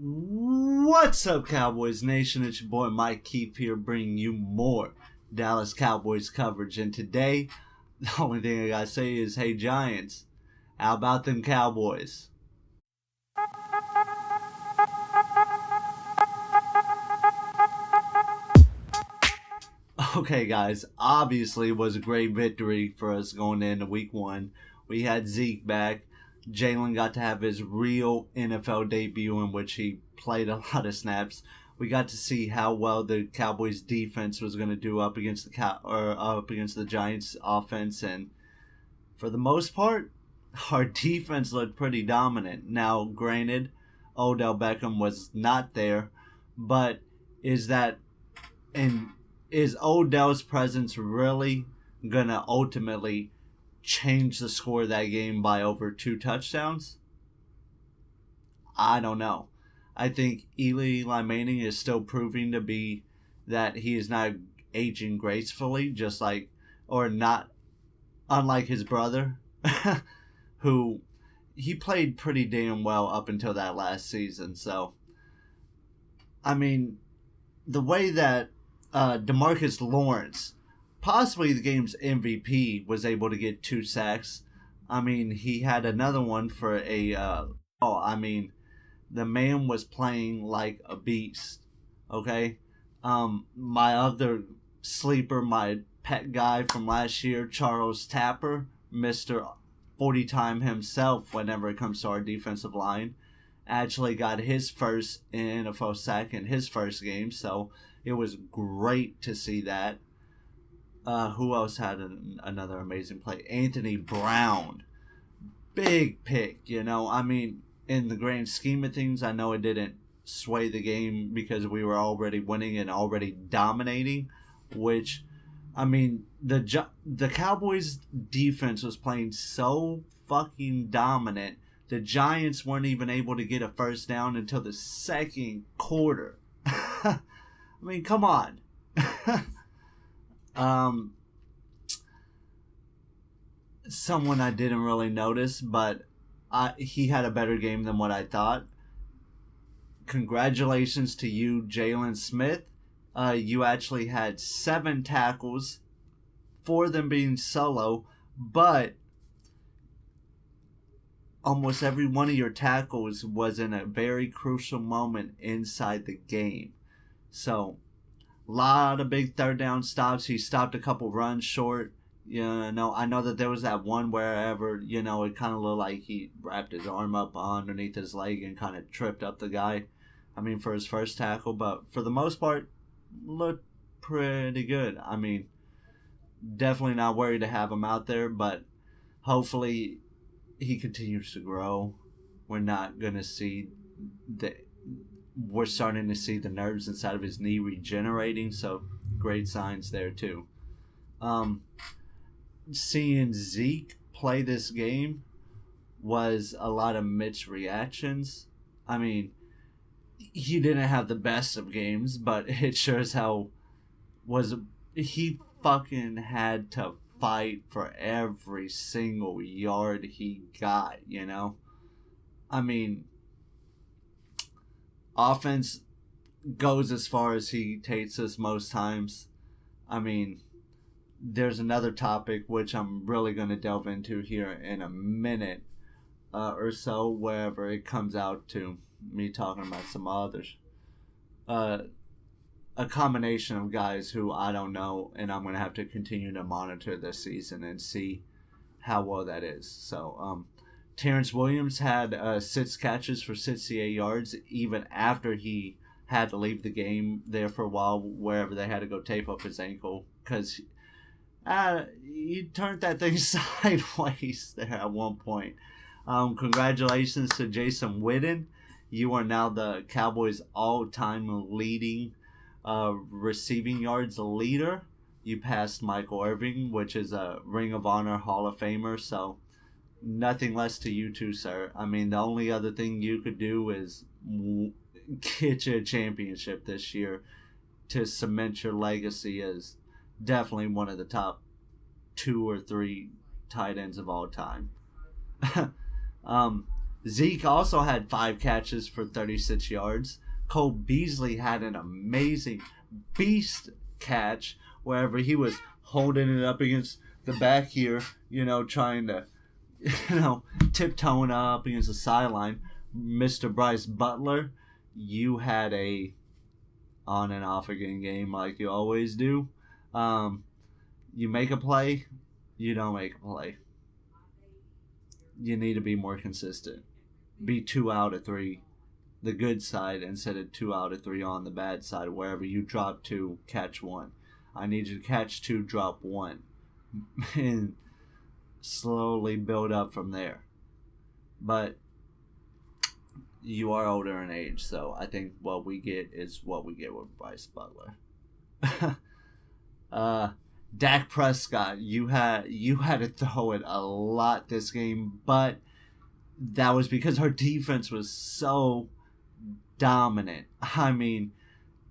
What's up, Cowboys Nation? It's your boy Mike Keefe here, bringing you more Dallas Cowboys coverage. And today, the only thing I gotta say is, hey Giants, how about them Cowboys? Okay, guys, obviously it was a great victory for us going into week one. We had Zeke back. Jalen got to have his real NFL debut in which he played a lot of snaps. We got to see how well the Cowboys defense was going to do up against the Giants offense, and for the most part, our defense looked pretty dominant. Now, granted, Odell Beckham was not there, but is Odell's presence really gonna ultimately change the score of that game by over 2 touchdowns? I don't know. I think Eli Manning is still proving to be that he is not aging gracefully, unlike his brother, who he played pretty damn well up until that last season. So, I mean, the way that DeMarcus Lawrence, possibly the game's MVP, was able to get 2 sacks. I mean, he had another one for the man was playing like a beast. Okay, my other sleeper, my pet guy from last year, Charles Tapper, Mr. 40-time himself whenever it comes to our defensive line, actually got his first NFL sack in his first game, so it was great to see that. Who else had another amazing play? Anthony Brown. Big pick, I mean, in the grand scheme of things, I know it didn't sway the game because we were already winning and already dominating, which, I mean, the Cowboys defense was playing so fucking dominant. The Giants weren't even able to get a first down until the second quarter. I mean, come on. Someone I didn't really notice, but he had a better game than what I thought. Congratulations to you, Jalen Smith. You actually had 7 tackles, 4 of them being solo, but almost every one of your tackles was in a very crucial moment inside the game. So, a lot of big third down stops. He stopped a couple runs short. I know that there was that one wherever, it kind of looked like he wrapped his arm up underneath his leg and kind of tripped up the guy. I mean, for his first tackle. But for the most part, looked pretty good. I mean, definitely not worried to have him out there, but hopefully he continues to grow. We're starting to see the nerves inside of his knee regenerating, so great signs there too. Seeing Zeke play this game was a lot of mixed reactions. I mean, he didn't have the best of games, but it sure as hell he fucking had to fight for every single yard he got, I mean, offense goes as far as he takes us most times. I mean, there's another topic which I'm really going to delve into here in a minute or so, wherever it comes out to me talking about some others. A combination of guys who I don't know, and I'm going to have to continue to monitor this season and see how well that is. So, Terrence Williams had 6 catches for 68 yards, even after he had to leave the game there for a while, wherever they had to go tape up his ankle, because he turned that thing sideways there at one point. Congratulations to Jason Witten. You are now the Cowboys' all-time leading receiving yards leader. You passed Michael Irving, which is a Ring of Honor Hall of Famer, so nothing less to you two, sir. I mean, the only other thing you could do is get you a championship this year to cement your legacy as definitely one of the top 2 or 3 tight ends of all time. Zeke also had 5 catches for 36 yards. Cole Beasley had an amazing beast catch wherever he was holding it up against the back here, trying to, tiptoeing up against the sideline. Mr. Bryce Butler, you had a on and off again game like you always do. You make a play, you don't make a play. You need to be more consistent. Be 2 out of 3, the good side, instead of 2 out of 3 on the bad side. Wherever you drop 2, catch 1. I need you to catch 2, drop 1, and slowly build up from there. But you are older in age, so I think what we get is what we get with Bryce Butler. Dak Prescott, you had to throw it a lot this game, but that was because our defense was so dominant. I mean,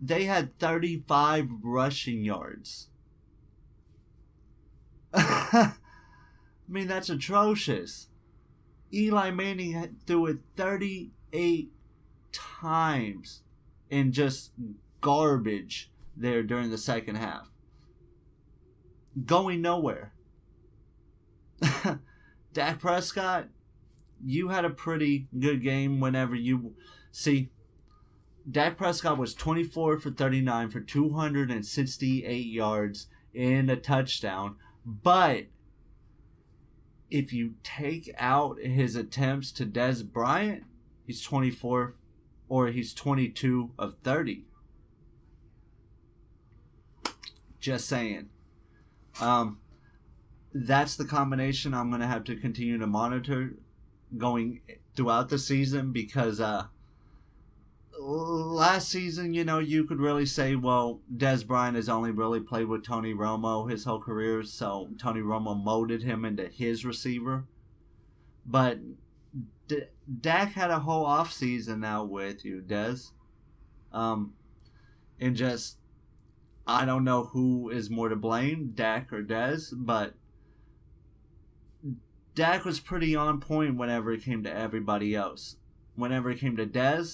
they had 35 rushing yards. I mean, that's atrocious. Eli Manning threw it 38 times in just garbage there during the second half. Going nowhere. Dak Prescott, you had a pretty good game whenever you... See, Dak Prescott was 24 for 39 for 268 yards and a touchdown. But if you take out his attempts to Des Bryant, he's 24 or he's 22 of 30. Just saying. That's the combination I'm going to have to continue to monitor going throughout the season, because last season, you could really say, well, Des Bryant has only really played with Tony Romo his whole career, so Tony Romo molded him into his receiver. But Dak had a whole offseason now with you, Des. And just, I don't know who is more to blame, Dak or Des, but Dak was pretty on point whenever it came to everybody else. Whenever it came to Des,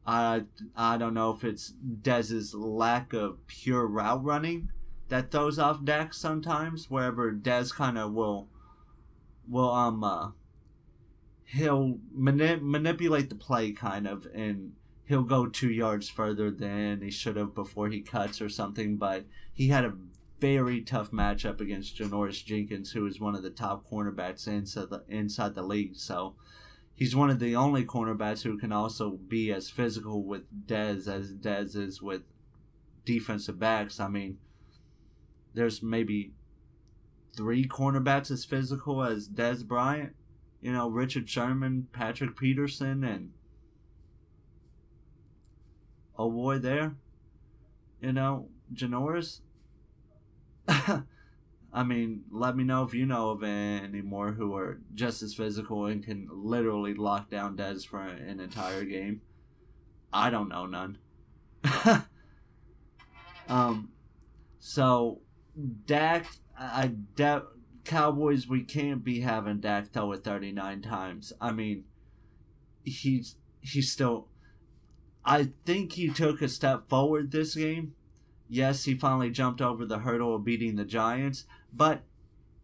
I don't know if it's Dez's lack of pure route running that throws off Dak sometimes, wherever Des kind of will he'll manipulate the play kind of, and he'll go 2 yards further than he should have before he cuts or something. But he had a very tough matchup against Janoris Jenkins, who is one of the top cornerbacks inside the league. So he's one of the only cornerbacks who can also be as physical with Dez as Dez is with defensive backs. I mean, there's maybe 3 cornerbacks as physical as Des Bryant. Richard Sherman, Patrick Peterson, and oh boy there, Janoris. I mean, let me know if you know of any more who are just as physical and can literally lock down Dez for an entire game. I don't know none. So Dak, Cowboys, we can't be having Dak throw it 39 times. I mean, he's still... I think he took a step forward this game. Yes, he finally jumped over the hurdle of beating the Giants, but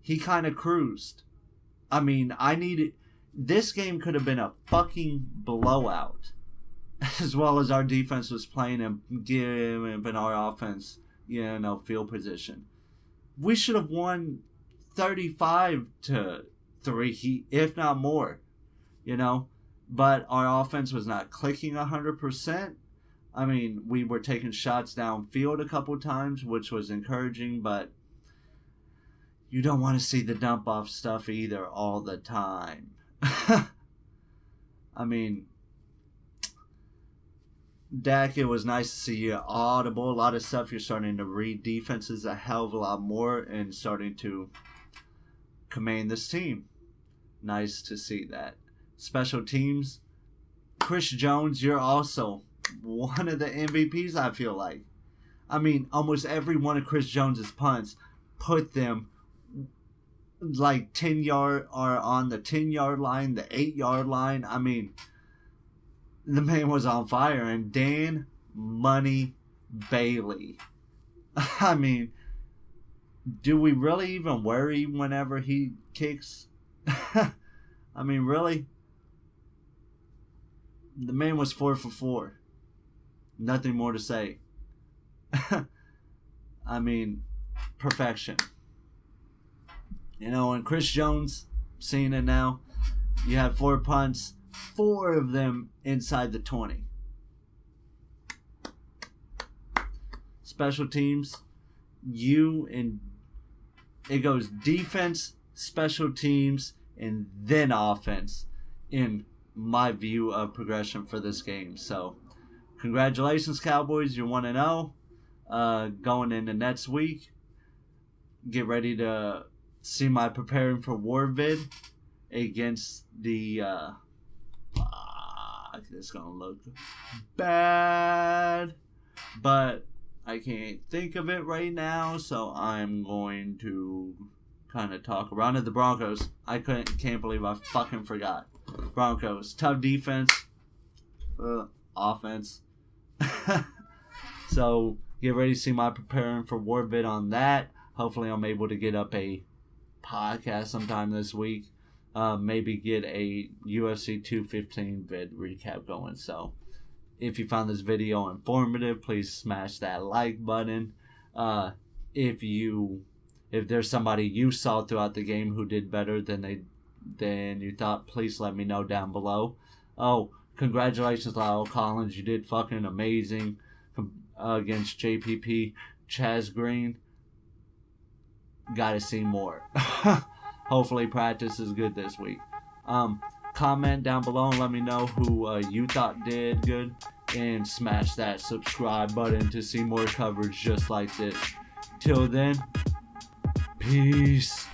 he kind of cruised. I mean, this game could have been a fucking blowout, as well as our defense was playing and giving our offense, field position. We should have won 35-3, if not more, But our offense was not clicking 100%. I mean, we were taking shots downfield a couple times, which was encouraging, but you don't want to see the dump-off stuff either all the time. I mean, Dak, it was nice to see you audible. A lot of stuff you're starting to read defenses a hell of a lot more and starting to command this team. Nice to see that. Special teams, Chris Jones, you're also one of the MVPs, I feel like. I mean, almost every one of Chris Jones's punts put them like 10-yard or on the 10-yard line, the 8-yard line. I mean, the man was on fire. And Dan Money Bailey. I mean, do we really even worry whenever he kicks? I mean, really? The man was 4 for 4. Nothing more to say. I mean, perfection. You know, and Chris Jones, seeing it now, you had 4 punts, 4 of them inside the 20. Special teams, it goes defense, special teams, and then offense in my view of progression for this game. So, congratulations, Cowboys. You're 1-0. Going into next week, get ready to see my preparing for war vid against the it's gonna look bad, but I can't think of it right now, so I'm going to kind of talk around it. The Broncos. I can't believe I fucking forgot. Broncos, tough defense, offense. So get ready to see my preparing for war vid on that. Hopefully I'm able to get up a podcast sometime this week. Maybe get a UFC 215 vid recap going. So if you found this video informative, please smash that like button. If there's somebody you saw throughout the game who did better than you thought, please let me know down below. Oh, congratulations, Lyle Collins. You did fucking amazing against JPP. Chaz Green. Gotta see more. Hopefully practice is good this week. Comment down below and let me know who you thought did good. And smash that subscribe button to see more coverage just like this. Till then, peace.